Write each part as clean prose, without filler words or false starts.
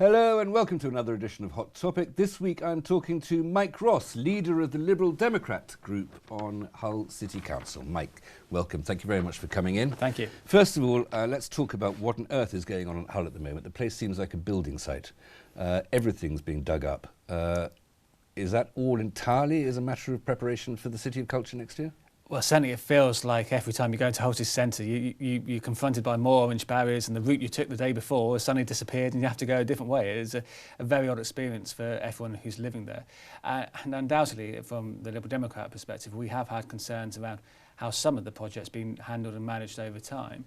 Hello and welcome to another edition of Hot Topic. This week I'm talking to Mike Ross, leader of the Liberal Democrat group on Hull City Council. Mike, welcome. Thank you very much for coming in. Thank you. First of all, let's talk about what on earth is going on in Hull at the moment. The place seems like a building site. Everything's being dug up. Is that all entirely as a matter of preparation for the City of Culture next year? Well, certainly it feels like every time you go into Hull City Centre, you're confronted by more orange barriers, and the route you took the day before has suddenly disappeared and you have to go a different way. It's a very odd experience for everyone who's living there. And undoubtedly, from the Liberal Democrat perspective, we have had concerns around how some of the projects been handled and managed over time.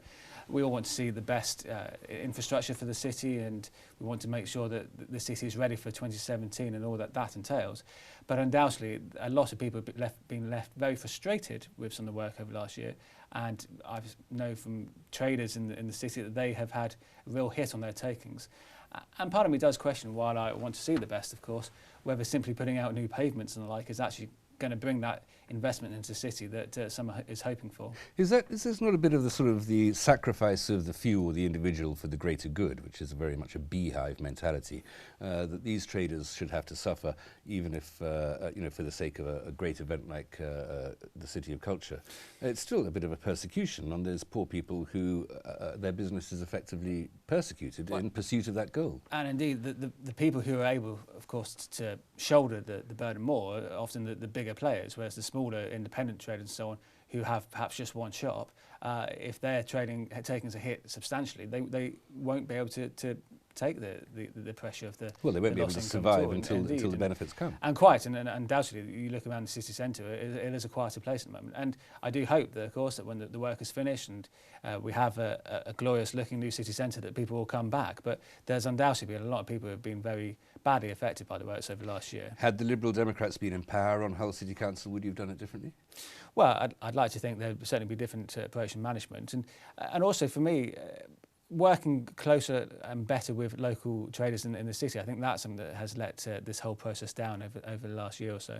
We all want to see the best infrastructure for the city, and we want to make sure that the city is ready for 2017 and all that entails. But undoubtedly, a lot of people have been left very frustrated with some of the work over last year, and I know from traders in the city that they have had a real hit on their takings. And part of me does question, while I want to see the best, of course, whether simply putting out new pavements and the like is actually going to bring that investment into the city that some is hoping for. Is this not a bit of the sort of the sacrifice of the few or the individual for the greater good, which is very much a beehive mentality, that these traders should have to suffer, even if for the sake of a great event like the City of Culture? It's still a bit of a persecution on those poor people who their business is effectively persecuted in pursuit of that goal. And indeed, the people who are able, of course, to shoulder the burden more are often the bigger players, whereas the smaller independent traders and so on, who have perhaps just one shop, if their taking a hit substantially, they won't be able to take the pressure of the they won't be able to survive until the benefits come. And quite, and undoubtedly, you look around the city centre, it is a quieter place at the moment. And I do hope that, of course, that when the work is finished and we have a glorious-looking new city centre, that people will come back. But there's undoubtedly been a lot of people who have been very badly affected by the works over the last year. Had the Liberal Democrats been in power on Hull City Council, would you have done it differently? Well, I'd like to think there'd certainly be different approach and management. And also for me, working closer and better with local traders in the city, I think that's something that has let this whole process down over the last year or so.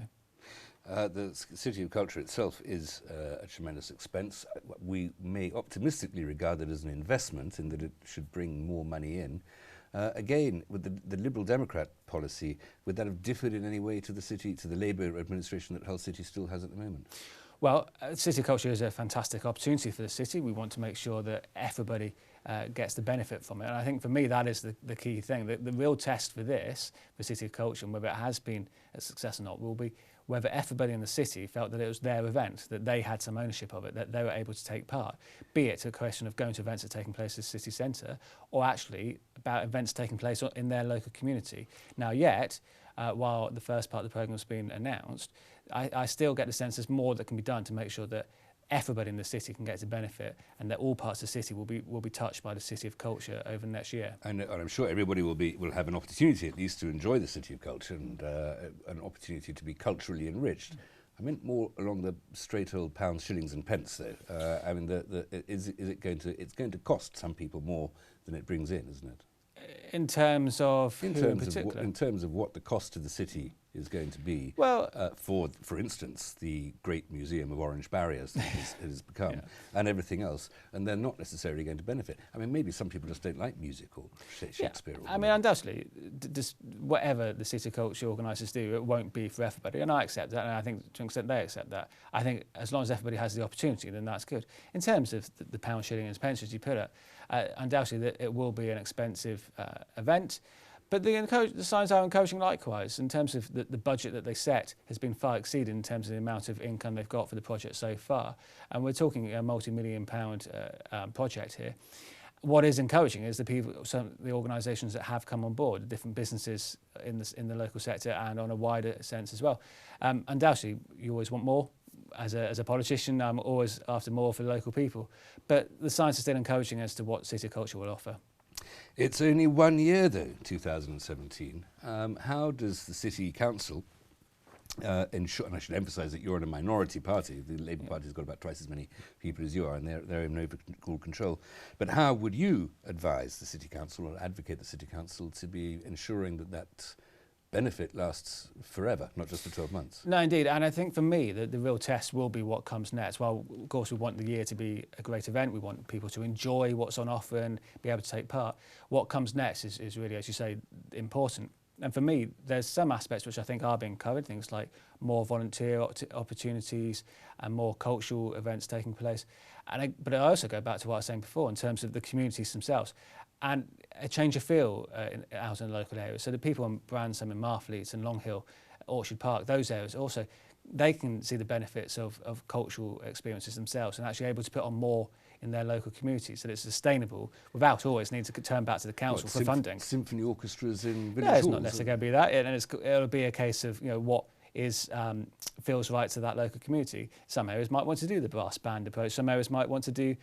The City of Culture itself is a tremendous expense. We may optimistically regard it as an investment in that it should bring more money in. Again, with the Liberal Democrat policy, would that have differed in any way to the Labour administration that Hull City still has at the moment? Well, City Culture is a fantastic opportunity for the city. We want to make sure that everybody gets the benefit from it. And I think for me, that is the key thing. The real test for this, for City of Culture, and whether it has been a success or not, will be whether everybody in the city felt that it was their event, that they had some ownership of it, that they were able to take part, be it a question of going to events that are taking place at the city centre, or actually about events taking place in their local community. Now yet, while the first part of the programme has been announced, I still get the sense there's more that can be done to make sure that everybody in the city can get to benefit, and that all parts of the city will be touched by the City of Culture over the next year. And I'm sure everybody will have an opportunity at least to enjoy the City of Culture and an opportunity to be culturally enriched. I meant more along the straight old pounds, shillings and pence though. I mean, it's going to cost some people more than it brings in, isn't it? In terms of in terms of what the cost to the city is going to be, well, for instance, the great museum of orange barriers that has become, and everything else, and they're not necessarily going to benefit. I mean, maybe some people just don't like music or Shakespeare. Yeah. I mean, undoubtedly, whatever the City Culture organisers do, it won't be for everybody, and I accept that, and I think to an extent they accept that. I think as long as everybody has the opportunity, then that's good. In terms of the pound, shilling and pence, as you put it, undoubtedly it will be an expensive event. But the signs are encouraging likewise. In terms of the budget that they set has been far exceeded in terms of the amount of income they've got for the project so far. And we're talking a multi-million-pound project here. What is encouraging is the organisations that have come on board, the different businesses in the local sector and on a wider sense as well. Undoubtedly, you always want more. As a politician, I'm always after more for the local people. But the signs are still encouraging as to what City of Culture will offer. It's only 1 year, though, 2017. How does the City Council ensure, and I should emphasise that you're in a minority party, the Labour Party's got about twice as many people as you are, and they're in overall control. But how would you advise the City Council or advocate the City Council to be ensuring that benefit lasts forever, not just for 12 months. No, indeed. And I think for me, the real test will be what comes next. Well, of course, we want the year to be a great event. We want people to enjoy what's on offer and be able to take part. What comes next is really, as you say, important. And for me, there's some aspects which I think are being covered, things like more volunteer opportunities and more cultural events taking place. But I also go back to what I was saying before in terms of the communities themselves and a change of feel out in the local areas. So the people in Bransham and Marfleet and Long Hill, Orchard Park, those areas also, they can see the benefits of cultural experiences themselves and actually able to put on more in their local communities so that it's sustainable without always needing to turn back to the council for funding. Symphony orchestras in village halls? No, it's halls, not necessarily going to be that. It'll be a case of what feels right to that local community. Some areas might want to do the brass band approach. Some areas might want to do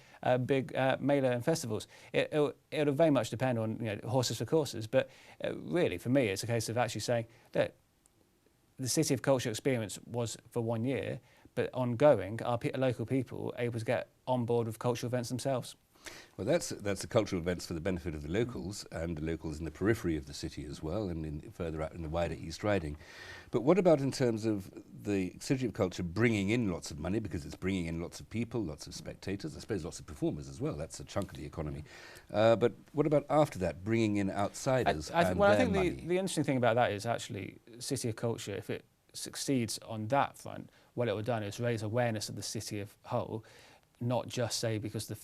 big mela and festivals. It'll very much depend on horses for courses. But really, for me, it's a case of actually saying that the City of Culture experience was for 1 year, but ongoing, are local people able to get on board with cultural events themselves? Well, that's the cultural events for the benefit of the locals and the locals in the periphery of the city as well, and further out in the wider East Riding. But what about in terms of the City of Culture bringing in lots of money, because it's bringing in lots of people, lots of spectators, I suppose lots of performers as well. That's a chunk of the economy. But what about after that, bringing in outsiders and I their think money? the interesting thing about that is actually City of Culture, if it succeeds on that front, what it will do is raise awareness of the city of Hull, not just say because the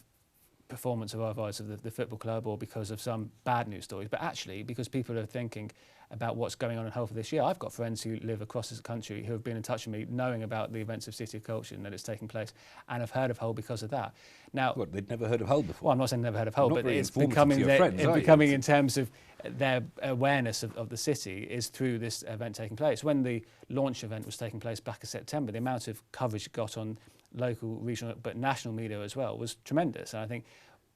performance of otherwise of the football club or because of some bad news stories, but actually because people are thinking about what's going on in Hull for this year. I've got friends who live across the country who have been in touch with me knowing about the events of City of Culture and that it's taking place and have heard of Hull because of that. Now, What, they'd never heard of Hull before? well, I'm not saying never heard of Hull, but it's becoming becoming in terms of their awareness of the city is through this event taking place. When the launch event was taking place back in September, the amount of coverage it got on local, regional, but national media as well was tremendous. And I think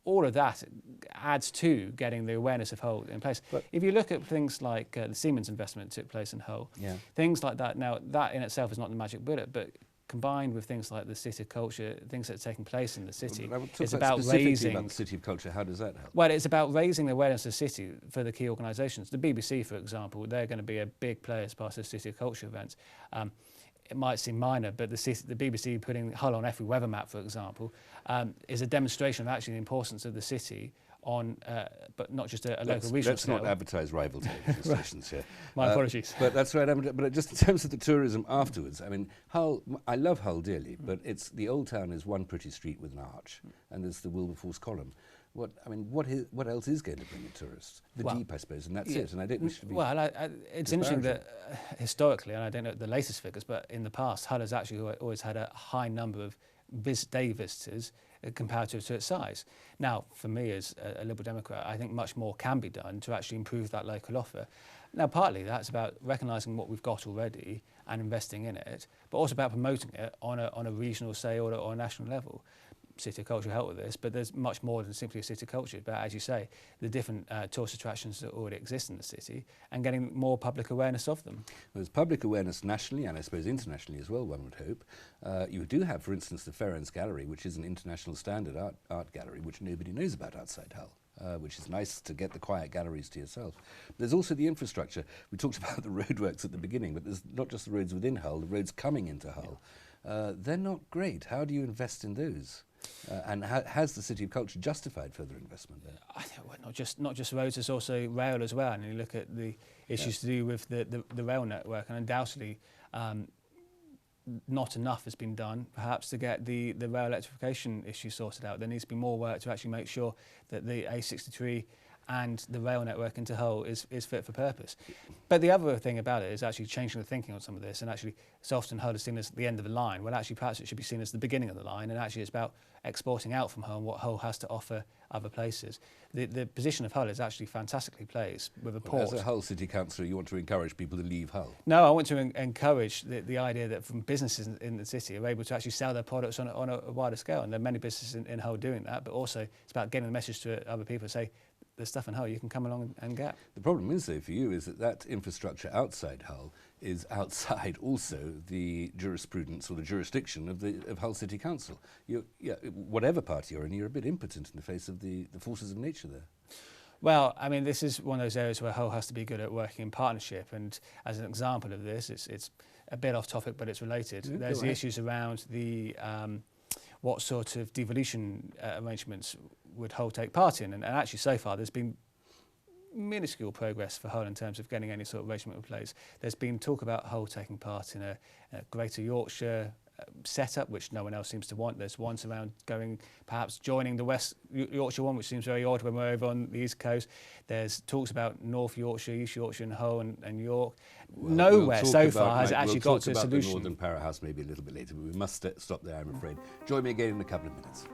all of that adds to getting the awareness of Hull in place. But if you look at things like the Siemens investment that took place in Hull, things like that, now that in itself is not the magic bullet, but combined with things like the City of Culture, things that are taking place in the city, it's about raising... about the City of Culture, how does that help? Well, it's about raising the awareness of the city for the key organisations. The BBC, for example, they're going to be a big player as part of the City of Culture events. It might seem minor, but the BBC putting Hull on every weather map, for example, is a demonstration of actually the importance of the city on, but not just a local regional Let's scale. not advertise rival television stations here. My apologies. But that's right. But just in terms of the tourism afterwards, I mean, Hull, I love Hull dearly, but it's the old town is one pretty street with an arch, and there's the Wilberforce column. What else is going to bring in tourists? The Jeep, I suppose, and that's it. And I don't wish to be. Well, it's interesting that historically, and I don't know the latest figures, but in the past, Hull has actually always had a high number of day visitors comparative to its size. Now, for me as a Liberal Democrat, I think much more can be done to actually improve that local offer. Now, partly that's about recognising what we've got already and investing in it, but also about promoting it on a regional, say, or a national level. City of Culture help with this, but there's much more than simply a City of Culture. But as you say, the different tourist attractions that already exist in the city and getting more public awareness of them. There's public awareness nationally and I suppose internationally as well, one would hope. You do have, for instance, the Ferrens Gallery, which is an international standard art gallery, which nobody knows about outside Hull. Which is nice to get the quiet galleries to yourself. There's also the infrastructure. We talked about the roadworks at the beginning, but there's not just the roads within Hull, the roads coming into Hull. They're not great. How do you invest in those? And has the City of Culture justified further investment there? I think well, not just roads, there's also rail as well. And you look at the issues to do with the rail network, and undoubtedly not enough has been done, perhaps, to get the rail electrification issue sorted out. There needs to be more work to actually make sure that the A63 and the rail network into Hull is fit for purpose. But the other thing about it is actually changing the thinking on some of this, and actually so often Hull is seen as the end of the line. Well, actually perhaps it should be seen as the beginning of the line, and actually it's about exporting out from Hull and what Hull has to offer other places. The position of Hull is actually fantastically placed with a port. As a Hull City Councillor, you want to encourage people to leave Hull? No, I want to encourage the idea that from businesses in the city are able to actually sell their products on a wider scale, and there are many businesses in Hull doing that, but also it's about getting the message to other people to say, there's stuff in Hull you can come along and get. The problem is, though, for you, is that infrastructure outside Hull is outside also the jurisprudence or the jurisdiction of Hull City Council. Whatever party you're in, you're a bit impotent in the face of the forces of nature there. Well, I mean, this is one of those areas where Hull has to be good at working in partnership. And as an example of this, it's a bit off topic, but it's related. Yeah, There's the issues around the what sort of devolution arrangements would Hull take part in. And actually, so far, there's been minuscule progress for Hull in terms of getting any sort of arrangement in place. There's been talk about Hull taking part in a Greater Yorkshire setup, which no one else seems to want. There's ones around perhaps joining the West Yorkshire one, which seems very odd when we're over on the East Coast. There's talks about North Yorkshire, East Yorkshire and Hull and York. Well, Nowhere so far has it actually got to a solution. We'll talk about the Northern Powerhouse maybe a little bit later, but we must stop there, I'm afraid. Join me again in a couple of minutes.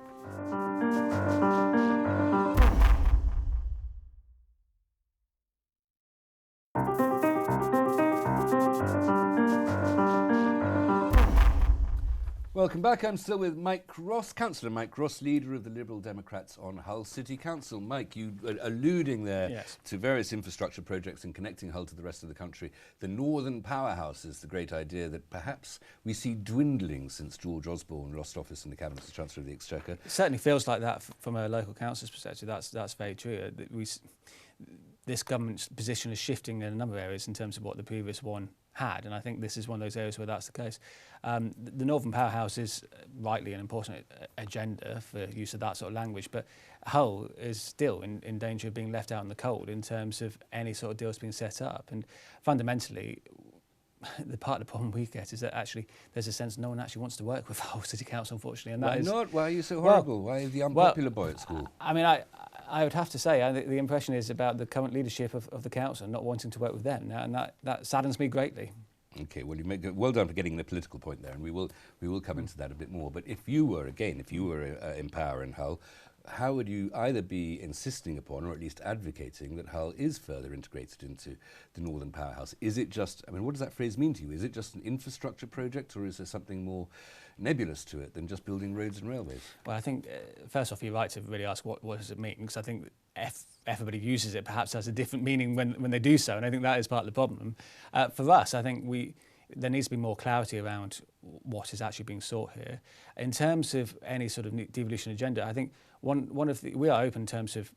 Welcome back. I'm still with Mike Ross, Councillor Mike Ross, leader of the Liberal Democrats on Hull City Council. Mike, you were alluding there to various infrastructure projects and connecting Hull to the rest of the country. The Northern Powerhouse is the great idea that perhaps we see dwindling since George Osborne lost office in the Cabinet as Chancellor of the Exchequer. It certainly feels like that from a local council's perspective. That's very true. This government's position is shifting in a number of areas in terms of what the previous one had, and I think this is one of those areas where that's the case. The Northern Powerhouse is rightly an important agenda for use of that sort of language, but Hull is still in danger of being left out in the cold in terms of any sort of deals being set up. And fundamentally, the part of the problem we get is that actually there's a sense no one actually wants to work with Hull City Council, unfortunately. And Why not? Why are you so horrible? Why are you the unpopular boy at school? I mean, I would have to say the impression is about the current leadership of the council not wanting to work with them now, and that saddens me greatly. Okay, well, well done for getting the political point there, and we will come into that a bit more. But if you were in power in Hull, how would you either be insisting upon or at least advocating that Hull is further integrated into the Northern Powerhouse? Is it just, I mean, what does that phrase mean to you? Is it just an infrastructure project, or is there something more nebulous to it than just building roads and railways? Well, I think, first off, you're right to really ask what does it mean, because I think everybody uses it perhaps has a different meaning when they do so, and I think that is part of the problem. For us, I think there needs to be more clarity around what is actually being sought here. In terms of any sort of devolution agenda, I think we are open in terms of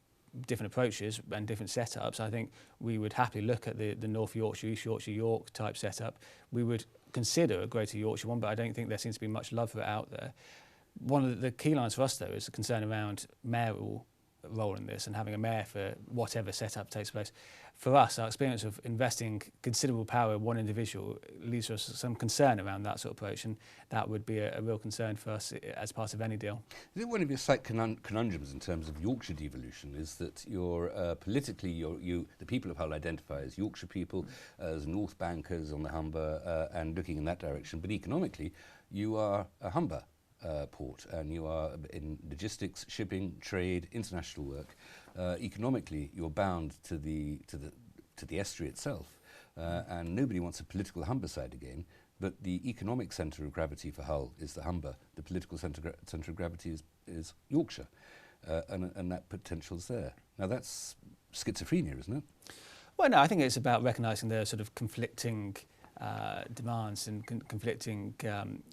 different approaches and different setups. I think we would happily look at the North Yorkshire, East Yorkshire, York type setup. We would consider a Greater Yorkshire one, but I don't think there seems to be much love for it out there. One of the key lines for us, though, is the concern around mayoral role in this and having a mayor for whatever setup takes place. For us, our experience of investing considerable power in one individual leads to us some concern around that sort of approach, and that would be a real concern for us as part of any deal. I think one of your slight conundrums in terms of Yorkshire devolution is that you're politically, the people of Hull identify as Yorkshire people, as North Bankers on the Humber, and looking in that direction, but economically, you are a Humber port, and you are in logistics, shipping, trade, international work. Economically, you're bound to the estuary itself, and nobody wants a political Humber side again. But the economic centre of gravity for Hull is the Humber. The political centre of gravity is Yorkshire, and that potential's there. Now that's schizophrenia, isn't it? Well, no, I think it's about recognising the sort of conflicting demands and conflicting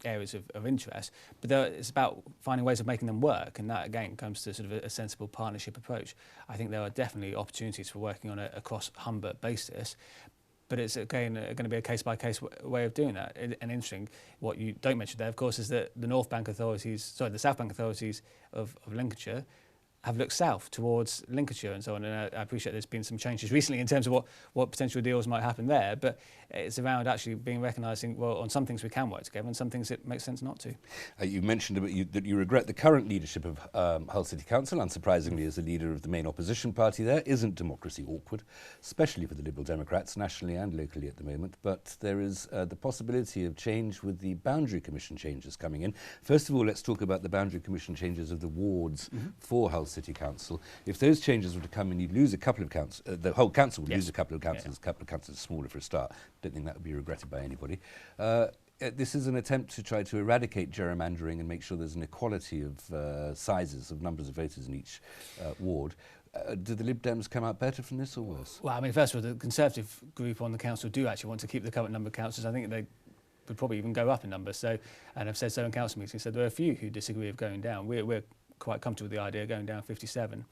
areas of interest, but it's about finding ways of making them work, and that again comes to sort of a sensible partnership approach. I think there are definitely opportunities for working on a cross Humber basis, but it's again going to be a case-by-case way of doing that. And interesting, what you don't mention there, of course, is that the South Bank authorities of Lincolnshire have looked south towards Lincolnshire and so on, and I appreciate there's been some changes recently in terms of what potential deals might happen there, but it's around actually recognising, well, on some things we can work together and some things it makes sense not to. You mentioned that you regret the current leadership of Hull City Council, unsurprisingly as the leader of the main opposition party there. Isn't democracy awkward, especially for the Liberal Democrats, nationally and locally at the moment, but there is the possibility of change with the Boundary Commission changes coming in. First of all, let's talk about the Boundary Commission changes of the wards for Hull City Council. If those changes were to come in, you'd lose a couple of councils. The whole council would lose a couple of councils. A couple of councils smaller for a start. Don't think that would be regretted by anybody. This is an attempt to try to eradicate gerrymandering and make sure there's an equality of sizes, of numbers of voters in each ward. Do the Lib Dems come out better from this or worse? Well, I mean, first of all, the Conservative group on the council do actually want to keep the current number of councillors. I think they would probably even go up in numbers. So, and I've said so in council meetings. So there are a few who disagree of going down. We're quite comfortable with the idea going down 57.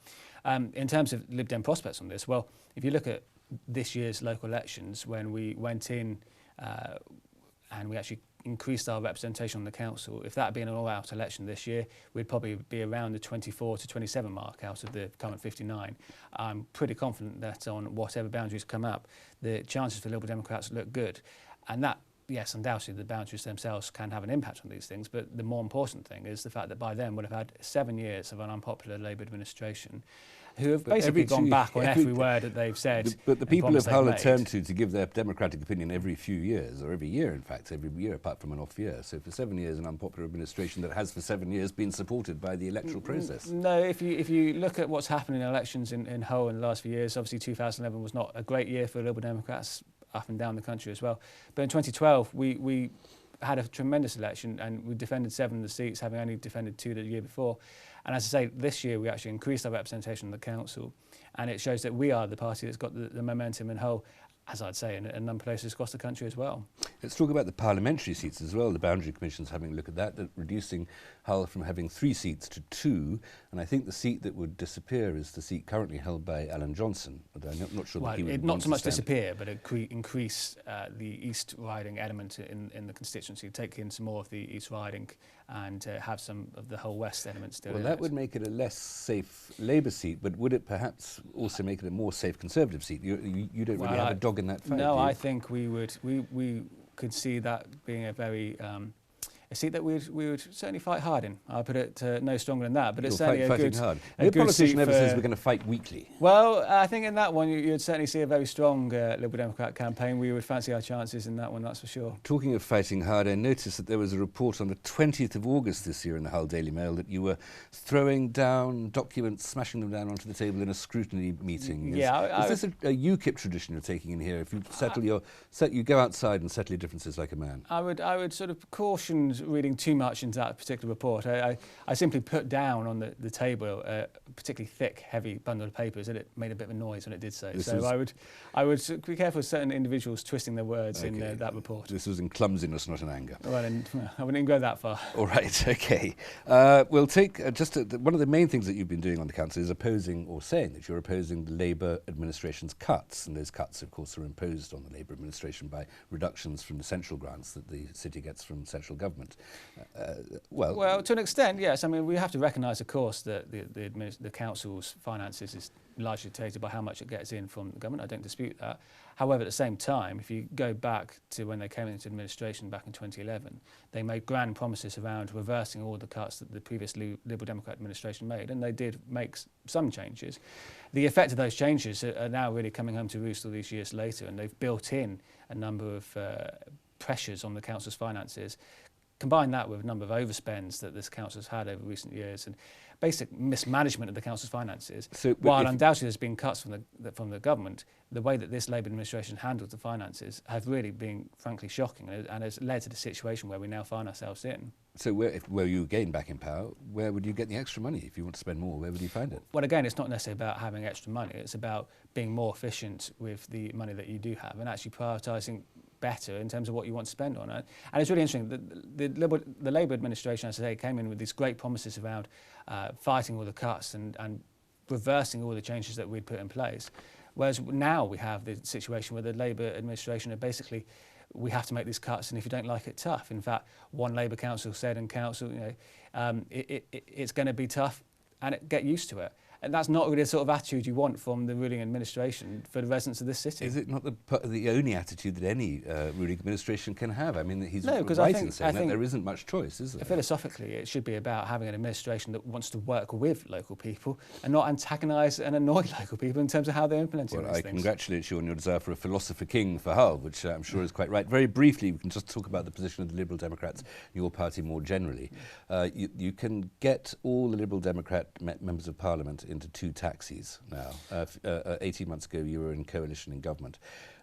In terms of Lib Dem prospects on this, well, if you look at this year's local elections, when we went in and we actually increased our representation on the council, if that had been an all-out election this year, we'd probably be around the 24 to 27 mark out of the current 59. I'm pretty confident that on whatever boundaries come up, the chances for Liberal Democrats look good. And that, yes, undoubtedly the boundaries themselves can have an impact on these things, but the more important thing is the fact that by then we'll have had 7 years of an unpopular Labour administration who have basically gone back on every word that they've said. But the people of Hull are turned to give their democratic opinion every few years, or every year, in fact, every year apart from an off year. So for 7 years, an unpopular administration that has for 7 years been supported by the electoral process. No, if you look at what's happened in elections in Hull in the last few years, obviously 2011 was not a great year for Liberal Democrats up and down the country as well. But in 2012, we had a tremendous election and we defended 7 of the seats, having only defended 2 the year before. And as I say, this year we actually increased our representation in the council, and it shows that we are the party that's got the momentum in Hull, as I'd say, in a number of places across the country as well. Let's talk about the parliamentary seats as well. The Boundary Commission's having a look at that, reducing Hull from having 3 seats to 2. And I think the seat that would disappear is the seat currently held by Alan Johnson. But I'm not sure that he would not so much disappear, but increase the East Riding element in the constituency, take in some more of the East Riding and have some of the Hull West elements still. Well, that would make it a less safe Labour seat, but would it perhaps also make it a more safe Conservative seat? You don't really have a dog in that fight. No, I think we could see that being a very a seat that we would certainly fight hard in. I'll put it no stronger than that, but it's certainly a good hard. No politician ever says we're going to fight weakly. Well, I think in that one you'd certainly see a very strong Liberal Democrat campaign. We would fancy our chances in that one, that's for sure. Talking of fighting hard, I noticed that there was a report on the 20th of August this year in the Hull Daily Mail that you were throwing down documents, smashing them down onto the table in a scrutiny meeting. Is this a UKIP tradition you're taking in here? If you you go outside and settle your differences like a man. I would sort of caution reading too much into that particular report. I simply put down on the table a particularly thick, heavy bundle of papers, and it made a bit of a noise when it did so. I would be careful of certain individuals twisting their words in that report. This was in clumsiness, not in anger. Well, I wouldn't even go that far. All right, okay. We'll take one of the main things that you've been doing on the council is opposing, or saying that you're opposing the Labour administration's cuts, and those cuts, of course, are imposed on the Labour administration by reductions from the central grants that the city gets from central government. Well, to an extent, yes. I mean, we have to recognise, of course, that the council's finances is largely dictated by how much it gets in from the government. I don't dispute that. However, at the same time, if you go back to when they came into administration back in 2011, they made grand promises around reversing all the cuts that the previous Liberal Democrat administration made, and they did make some changes. The effect of those changes are now really coming home to roost all these years later, and they've built in a number of pressures on the council's finances. Combine that with a number of overspends that this council has had over recent years and basic mismanagement of the council's finances. So, while undoubtedly there's been cuts from the government, the way that this Labour administration handled the finances have really been, frankly, shocking and has led to the situation where we now find ourselves in. So were you again back in power, where would you get the extra money? If you want to spend more, where would you find it? Well, again, it's not necessarily about having extra money. It's about being more efficient with the money that you do have and actually prioritising better in terms of what you want to spend on it. And it's really interesting that the Labour administration, as I say, came in with these great promises around fighting all the cuts and reversing all the changes that we'd put in place. Whereas now we have the situation where the Labour administration are basically, we have to make these cuts, and if you don't like it, tough. In fact, one Labour council said in council, it's going to be tough, and get used to it. And that's not really the sort of attitude you want from the ruling administration for the residents of this city. Is it not the only attitude that any ruling administration can have? I mean, he's right in saying that there isn't much choice, is there? Philosophically, it should be about having an administration that wants to work with local people and not antagonise and annoy local people in terms of how they're implementing these things. I congratulate you on your desire for a philosopher king for Hull, which I'm sure is quite right. Very briefly, we can just talk about the position of the Liberal Democrats, your party more generally. You can get all the Liberal Democrat members of Parliament into 2 taxis now. 18 months ago you were in coalition in government.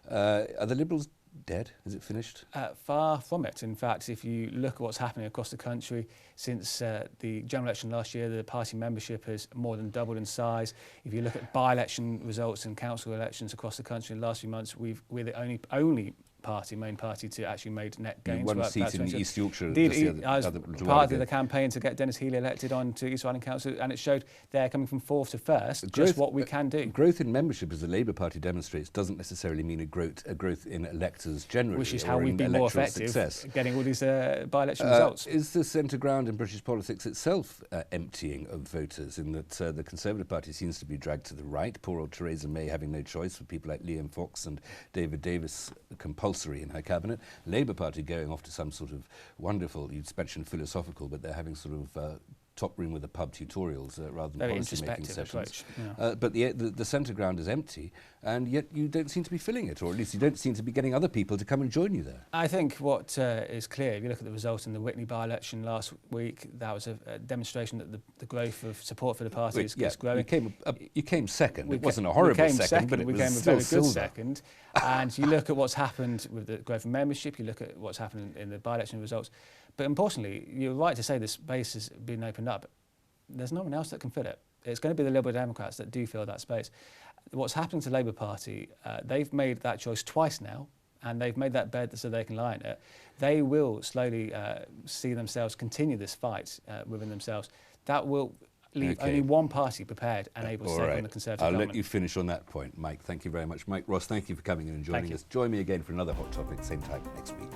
Are the Liberals dead? Is it finished? Far from it. In fact, if you look at what's happening across the country since the general election last year, the party membership has more than doubled in size. If you look at by-election results and council elections across the country in the last few months, we're the only main party to actually made net You gains. won a About seat in 20. East Yorkshire. Indeed, just the other- I was other- a while part ago. of the campaign to get Dennis Healy elected on to East Riding Council, and it showed they're coming from fourth to first, just what we can do. Growth in membership, as the Labour Party demonstrates, doesn't necessarily mean a growth in electors generally. Which is how or we've in been more electoral effective success. getting all these by-election results. Is the centre ground in British politics itself emptying of voters, in that the Conservative Party seems to be dragged to the right, poor old Theresa May having no choice, for people like Liam Fox and David Davis compulsory in her cabinet, Labour Party going off to some sort of wonderful, you'd mentioned philosophical, but they're having sort of top room with a pub tutorials rather than Very policy-making introspective sessions. approach. Yeah. But the centre ground is empty, and yet you don't seem to be filling it, or at least you don't seem to be getting other people to come and join you there. I think what is clear, if you look at the results in the Witney by-election last week, that was a demonstration that the growth of support for the party is growing. You came second. It wasn't a we horrible came second, but it we was came a still very good silver. second. And you look at what's happened with the growth of membership, you look at what's happened in the by-election results. But importantly, you're right to say the space has been opened up. There's no one else that can fill it. It's going to be the Liberal Democrats that do fill that space. What's happening to the Labour Party, they've made that choice twice now, and they've made that bed so they can lie in it. They will slowly see themselves continue this fight within themselves. That will leave only one party prepared and able to take on the Conservative I'll government. let you finish on that point, Mike. Thank you very much. Mike Ross, thank you for coming in and joining us. Join me again for another Hot Topic, same time next week.